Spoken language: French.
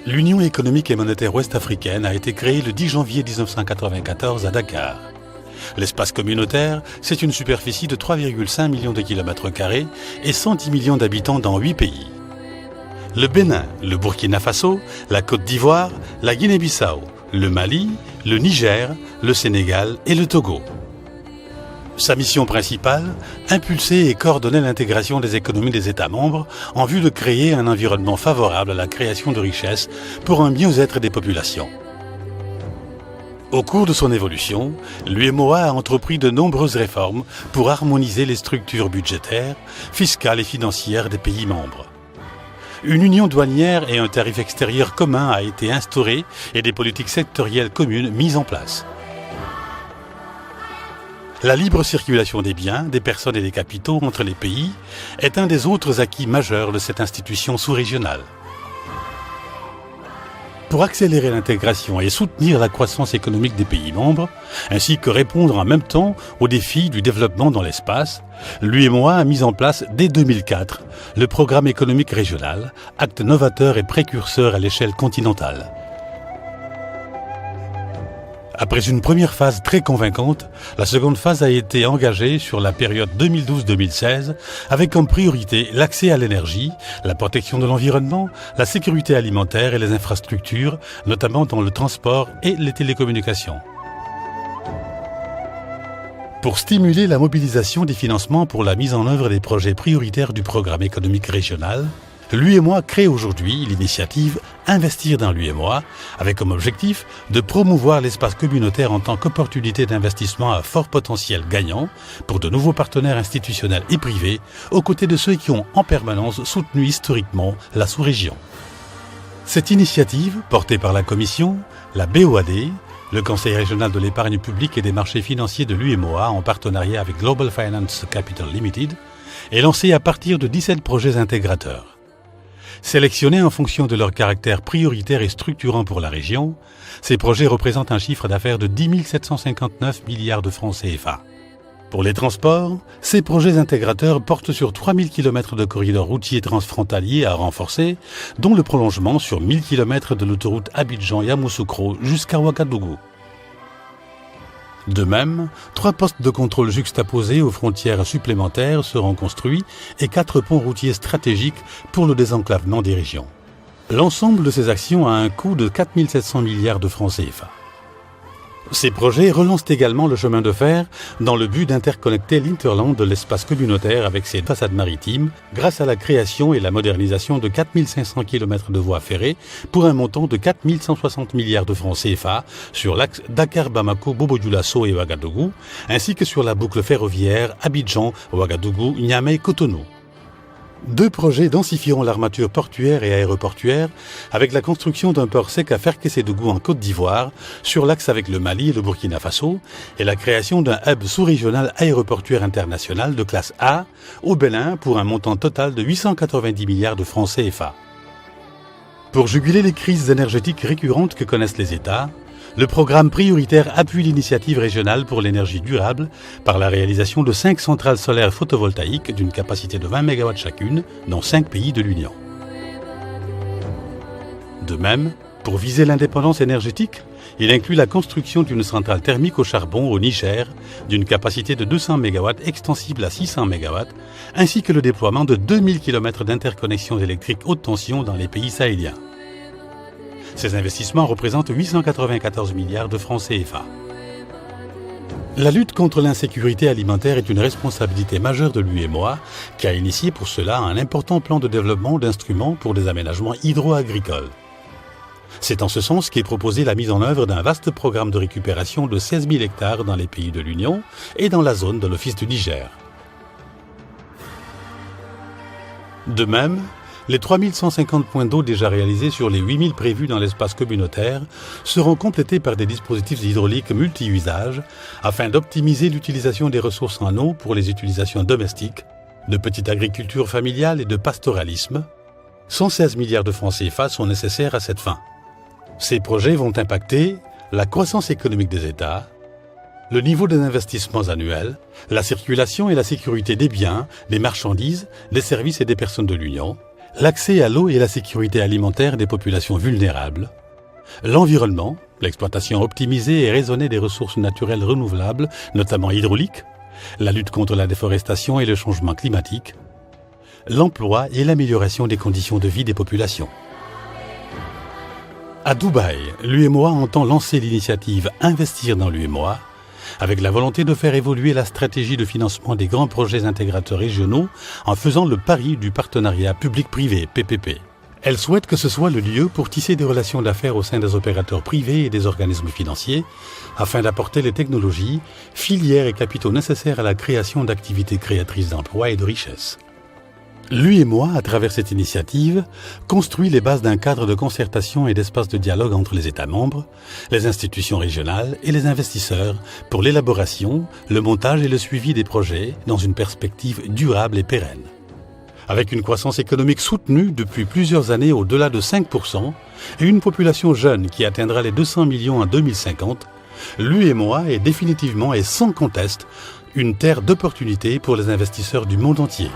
L'Union économique et monétaire ouest-africaine a été créée le 10 janvier 1994 à Dakar. L'espace communautaire, c'est une superficie de 3,5 millions de kilomètres carrés et 110 millions d'habitants dans 8 pays. Le Bénin, le Burkina Faso, la Côte d'Ivoire, la Guinée-Bissau, le Mali, le Niger, le Sénégal et le Togo. Sa mission principale, impulser et coordonner l'intégration des économies des États membres en vue de créer un environnement favorable à la création de richesses pour un mieux-être des populations. Au cours de son évolution, l'UEMOA a entrepris de nombreuses réformes pour harmoniser les structures budgétaires, fiscales et financières des pays membres. Une union douanière et un tarif extérieur commun a été instauré et des politiques sectorielles communes mises en place. La libre circulation des biens, des personnes et des capitaux entre les pays est un des autres acquis majeurs de cette institution sous-régionale. Pour accélérer l'intégration et soutenir la croissance économique des pays membres, ainsi que répondre en même temps aux défis du développement dans l'espace, l'UEMOA a mis en place dès 2004 le programme économique régional, acte novateur et précurseur à l'échelle continentale. Après une première phase très convaincante, la seconde phase a été engagée sur la période 2012-2016 avec comme priorité l'accès à l'énergie, la protection de l'environnement, la sécurité alimentaire et les infrastructures, notamment dans le transport et les télécommunications. Pour stimuler la mobilisation des financements pour la mise en œuvre des projets prioritaires du programme économique régional, l'UEMOA crée aujourd'hui l'initiative Investir dans l'UEMOA, avec comme objectif de promouvoir l'espace communautaire en tant qu'opportunité d'investissement à fort potentiel gagnant pour de nouveaux partenaires institutionnels et privés, aux côtés de ceux qui ont en permanence soutenu historiquement la sous-région. Cette initiative, portée par la Commission, la BOAD, le Conseil régional de l'épargne publique et des marchés financiers de l'UEMOA en partenariat avec Global Finance Capital Limited, est lancée à partir de 17 projets intégrateurs. Sélectionnés en fonction de leur caractère prioritaire et structurant pour la région, ces projets représentent un chiffre d'affaires de 10 759 milliards de francs CFA. Pour les transports, ces projets intégrateurs portent sur 3000 km de corridors routiers transfrontaliers à renforcer, dont le prolongement sur 1000 km de l'autoroute Abidjan-Yamoussoukro jusqu'à Ouagadougou. De même, 3 postes de contrôle juxtaposés aux frontières supplémentaires seront construits et 4 ponts routiers stratégiques pour le désenclavement des régions. L'ensemble de ces actions a un coût de 4 700 milliards de francs CFA. Ces projets relancent également le chemin de fer dans le but d'interconnecter l'Interland de l'espace communautaire avec ses façades maritimes grâce à la création et la modernisation de 4 500 km de voies ferrées pour un montant de 4 160 milliards de francs CFA sur l'axe Dakar-Bamako, Bobo-Dioulasso et Ouagadougou, ainsi que sur la boucle ferroviaire Abidjan, Ouagadougou, Niamey-Cotonou. 2 projets densifieront l'armature portuaire et aéroportuaire avec la construction d'un port sec à Ferkessédougou en Côte d'Ivoire sur l'axe avec le Mali et le Burkina Faso et la création d'un hub sous-régional aéroportuaire international de classe A au Bénin pour un montant total de 890 milliards de francs CFA. Pour juguler les crises énergétiques récurrentes que connaissent les États, le programme prioritaire appuie l'initiative régionale pour l'énergie durable par la réalisation de 5 centrales solaires photovoltaïques d'une capacité de 20 MW chacune dans 5 pays de l'Union. De même, pour viser l'indépendance énergétique, il inclut la construction d'une centrale thermique au charbon au Niger d'une capacité de 200 MW extensible à 600 MW, ainsi que le déploiement de 2000 km d'interconnexions électriques haute tension dans les pays sahéliens. Ces investissements représentent 894 milliards de francs CFA. La lutte contre l'insécurité alimentaire est une responsabilité majeure de l'UEMOA qui a initié pour cela un important plan de développement d'instruments pour des aménagements hydro-agricoles. C'est en ce sens qu'est proposée la mise en œuvre d'un vaste programme de récupération de 16 000 hectares dans les pays de l'Union et dans la zone de l'Office du Niger. De même, les 3150 points d'eau déjà réalisés sur les 8000 prévus dans l'espace communautaire seront complétés par des dispositifs hydrauliques multi-usages afin d'optimiser l'utilisation des ressources en eau pour les utilisations domestiques, de petite agriculture familiale et de pastoralisme. 116 milliards de francs CFA sont nécessaires à cette fin. Ces projets vont impacter la croissance économique des États, le niveau des investissements annuels, la circulation et la sécurité des biens, des marchandises, des services et des personnes de l'Union, l'accès à l'eau et la sécurité alimentaire des populations vulnérables, l'environnement, l'exploitation optimisée et raisonnée des ressources naturelles renouvelables, notamment hydrauliques, la lutte contre la déforestation et le changement climatique, l'emploi et l'amélioration des conditions de vie des populations. À Dubaï, l'UEMOA entend lancer l'initiative Investir dans l'UEMOA, avec la volonté de faire évoluer la stratégie de financement des grands projets intégrateurs régionaux en faisant le pari du partenariat public-privé, PPP. Elle souhaite que ce soit le lieu pour tisser des relations d'affaires au sein des opérateurs privés et des organismes financiers, afin d'apporter les technologies, filières et capitaux nécessaires à la création d'activités créatrices d'emplois et de richesses. L'UEMOA, à travers cette initiative, construit les bases d'un cadre de concertation et d'espace de dialogue entre les États membres, les institutions régionales et les investisseurs pour l'élaboration, le montage et le suivi des projets dans une perspective durable et pérenne. Avec une croissance économique soutenue depuis plusieurs années au-delà de 5% et une population jeune qui atteindra les 200 millions en 2050, l'UEMOA est définitivement et sans conteste une terre d'opportunités pour les investisseurs du monde entier.